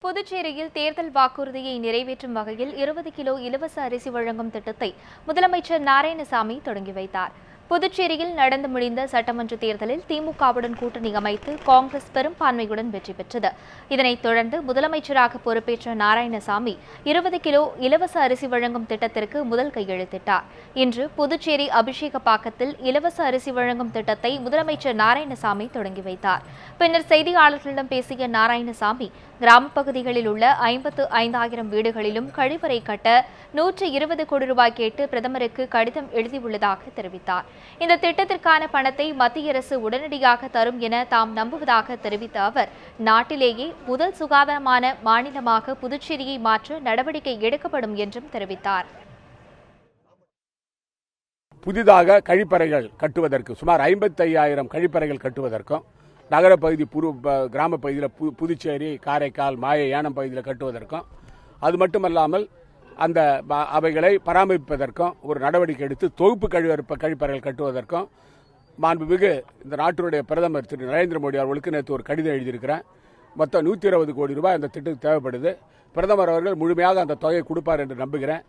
புதுச்சேரியில் தேர்தல் வாக்குறுதியை நிறைவேற்றும் வகையில் 20 கிலோ இலவச அரிசி வழங்கும் திட்டத்தை முதலமைச்சர் நாராயணசாமி தொடங்கி வைத்தார். புதுச்சேரியில் நடந்து முடிந்த சட்டமன்ற தேர்தலில் திமுகவுடன் கூட்டணி அமைத்து காங்கிரஸ் பெரும்பான்மையுடன் வெற்றி பெற்றது. இதனைத் தொடர்ந்து முதலமைச்சராக பொறுப்பேற்ற நாராயணசாமி 20 கிலோ இலவச அரிசி வழங்கும் திட்டத்திற்கு முதல் கையெழுத்திட்டார். இன்று புதுச்சேரி அபிஷேகப்பாக்கத்தில் இலவச அரிசி வழங்கும் திட்டத்தை முதலமைச்சர் நாராயணசாமி தொடங்கி வைத்தார். பின்னர் செய்தியாளர்களிடம் பேசிய நாராயணசாமி, கிராமப் பகுதிகளில் உள்ள 55,000 வீடுகளிலும் கழிவறை கட்ட 120 கோடி ரூபாய் கேட்டு பிரதமருக்கு கடிதம் எழுதியுள்ளதாக தெரிவித்தார். இந்த திட்டத்திற்கான பணத்தை மத்திய அரசு உடனடியாக தரும் என தாம் நம்புவதாக தெரிவித்த அவர், நாட்டிலேயே முதல் சுகாதாரமான மாநிலமாக புதுச்சேரியை மாற்ற நடவடிக்கை எடுக்கப்படும் என்றும் தெரிவித்தார். புதிதாக கழிப்பறைகள் கட்டுவதற்கு சுமார் 55,000 கழிப்பறைகள் கட்டுவதற்கும், நகரப்பகுதி கிராம பகுதியில் புதுச்சேரி, காரைக்கால், மாய ஏனம் பகுதியில் கட்டுவதற்கும், அது மட்டுமல்லாமல் அந்த அவைகளை பராமரிப்பதற்கும் ஒரு நடவடிக்கை எடுத்து தொகுப்பு கழிப்பறைகள் கட்டுவதற்கும் மாண்புமிகு இந்த நாட்டினுடைய பிரதமர் திரு நரேந்திர மோடி அவர்களுக்கு நேற்று ஒரு கடிதம் எழுதியிருக்கிறேன். மொத்தம் 120 கோடி ரூபாய் அந்த திட்டத்துக்கு தேவைப்படுது. பிரதமர் அவர்கள் முழுமையாக அந்த தொகையை கொடுப்பார் என்று நம்புகிறேன்.